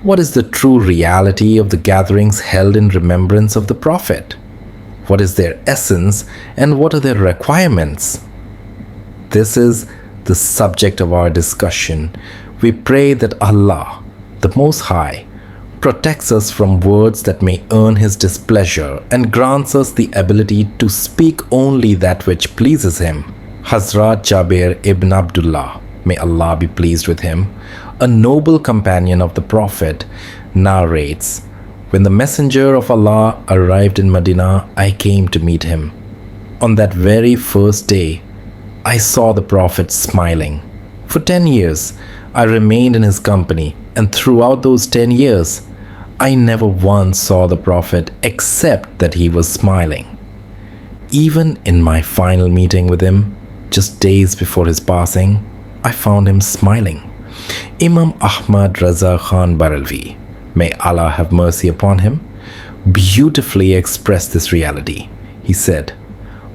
What is the true reality of the gatherings held in remembrance of the Prophet? What is their essence and what are their requirements? This is the subject of our discussion. We pray that Allah, the Most High, protects us from words that may earn His displeasure and grants us the ability to speak only that which pleases Him. Hazrat Jabir ibn Abdullah, may Allah be pleased with him, a noble companion of the Prophet, narrates, "When the Messenger of Allah arrived in Medina, I came to meet him. On that very first day, I saw the Prophet smiling. For 10 years, I remained in his company, and throughout those 10 years, I never once saw the Prophet except that he was smiling. Even in my final meeting with him, just days before his passing, I found him smiling." Imam Ahmad Raza Khan Baralvi, may Allah have mercy upon him, beautifully expressed this reality. He said,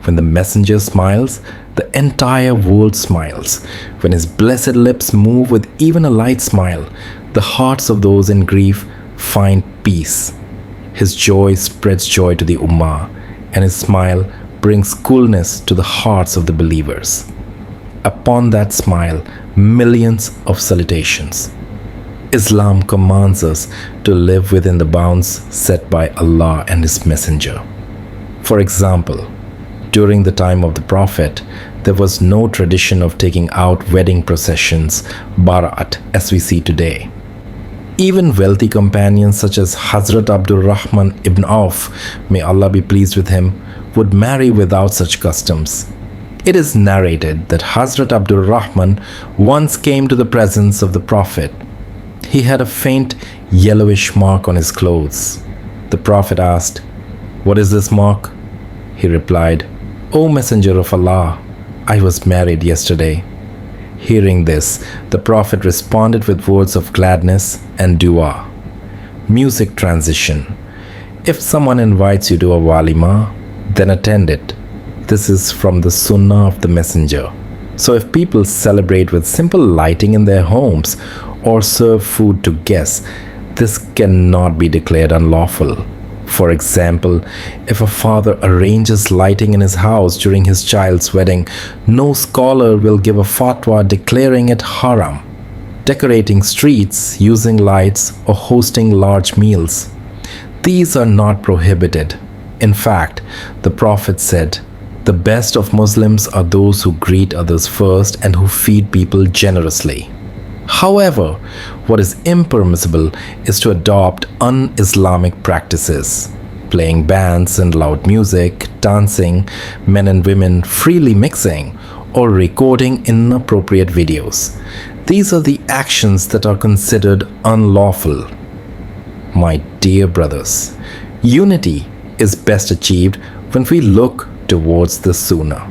"When the Messenger smiles, the entire world smiles. When his blessed lips move with even a light smile, the hearts of those in grief find peace. His joy spreads joy to the Ummah, and his smile brings coolness to the hearts of the believers. Upon that smile, millions of salutations." Islam commands us to live within the bounds set by Allah and His Messenger. For example, during the time of the Prophet, there was no tradition of taking out wedding processions, barat, as we see today. Even wealthy companions such as Hazrat Abdul Rahman ibn Auf, may Allah be pleased with him, would marry without such customs. It is narrated that Hazrat Abdul Rahman once came to the presence of the Prophet. He had a faint yellowish mark on his clothes. The Prophet asked, "What is this mark?" He replied, "O Messenger of Allah, I was married yesterday." Hearing this, the Prophet responded with words of gladness and dua. Music transition. If someone invites you to a walima, then attend it. This is from the Sunnah of the Messenger. So if people celebrate with simple lighting in their homes or serve food to guests, this cannot be declared unlawful. For example, if a father arranges lighting in his house during his child's wedding, no scholar will give a fatwa declaring it haram. Decorating streets, using lights, or hosting large meals, these are not prohibited. In fact, the Prophet said, "The best of Muslims are those who greet others first and who feed people generously." However, what is impermissible is to adopt un-Islamic practices, playing bands and loud music, dancing, men and women freely mixing, or recording inappropriate videos. These are the actions that are considered unlawful. My dear brothers, unity is best achieved when we look towards the Sunnah.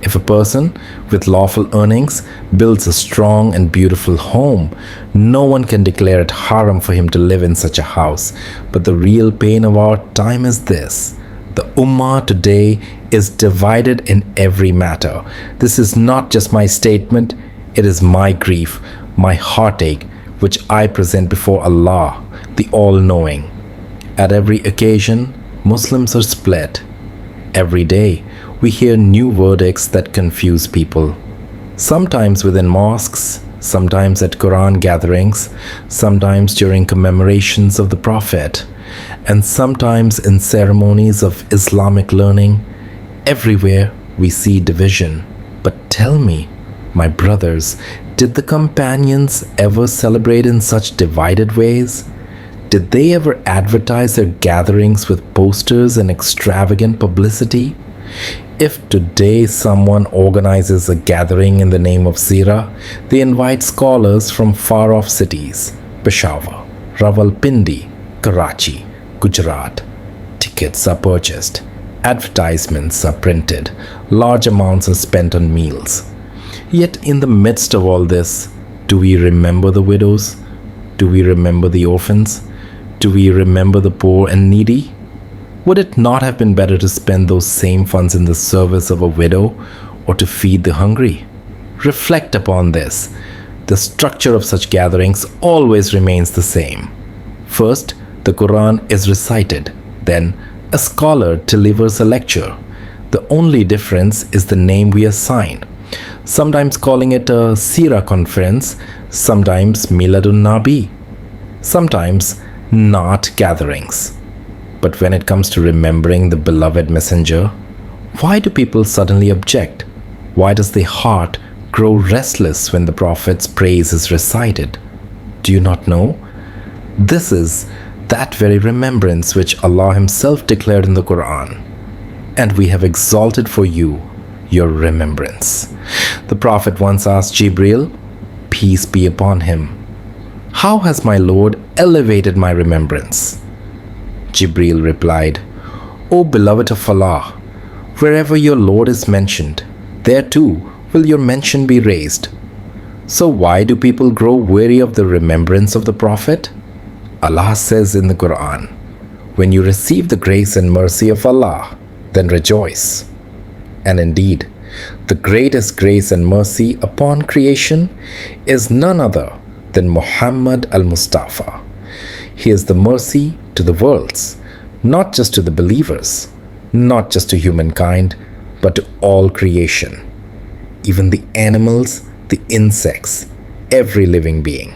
If a person with lawful earnings builds a strong and beautiful home, no one can declare it haram for him to live in such a house. But the real pain of our time is this: the Ummah today is divided in every matter. This is not just my statement, it is my grief, my heartache, which I present before Allah, the All-Knowing. At every occasion, Muslims are split. Every day, we hear new verdicts that confuse people. Sometimes within mosques, sometimes at Quran gatherings, sometimes during commemorations of the Prophet, and sometimes in ceremonies of Islamic learning. Everywhere we see division. But tell me, my brothers, did the companions ever celebrate in such divided ways? Did they ever advertise their gatherings with posters and extravagant publicity? If today someone organizes a gathering in the name of Seerah, they invite scholars from far-off cities, Peshawar, Rawalpindi, Karachi, Gujarat. Tickets are purchased, advertisements are printed, large amounts are spent on meals. Yet in the midst of all this, do we remember the widows? Do we remember the orphans? Do we remember the poor and needy? Would it not have been better to spend those same funds in the service of a widow or to feed the hungry? Reflect upon this. The structure of such gatherings always remains the same. First, the Quran is recited, then a scholar delivers a lecture. The only difference is the name we assign, sometimes calling it a Seerah conference, sometimes Milad-un-Nabi, sometimes not gatherings. But when it comes to remembering the beloved messenger, why do people suddenly object? Why does the heart grow restless when the Prophet's praise is recited? Do you not know? This is that very remembrance which Allah Himself declared in the Quran. And we have exalted for you your remembrance. The Prophet once asked Jibril, peace be upon him, how has my Lord elevated my remembrance? Jibril replied, O beloved of Allah, wherever your Lord is mentioned, there too will your mention be raised. So why do people grow weary of the remembrance of the Prophet? Allah says in the Quran, when you receive the grace and mercy of Allah, then rejoice. And indeed, the greatest grace and mercy upon creation is none other than Muhammad al-Mustafa. He is the mercy to the worlds, not just to the believers, not just to humankind, but to all creation. Even the animals, the insects, every living being.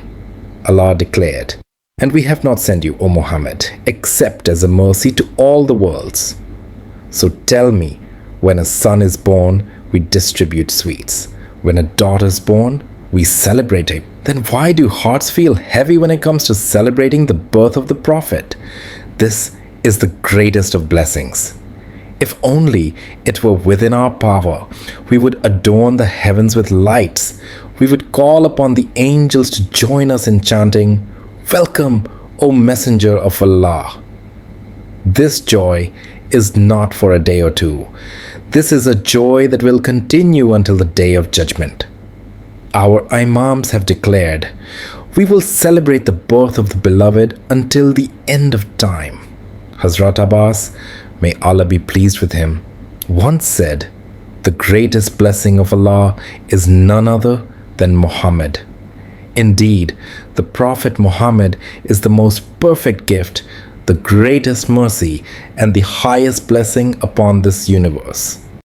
Allah declared, and we have not sent you, O Muhammad, except as a mercy to all the worlds. So tell me, when a son is born, we distribute sweets. When a daughter is born, we celebrate him. Then why do hearts feel heavy when it comes to celebrating the birth of the Prophet? This is the greatest of blessings. If only it were within our power, we would adorn the heavens with lights. We would call upon the angels to join us in chanting, Welcome, O Messenger of Allah. This joy is not for a day or two. This is a joy that will continue until the day of judgment. Our Imams have declared, we will celebrate the birth of the Beloved until the end of time. Hazrat Abbas, may Allah be pleased with him, once said, the greatest blessing of Allah is none other than Muhammad. Indeed, the Prophet Muhammad is the most perfect gift, the greatest mercy, and the highest blessing upon this universe.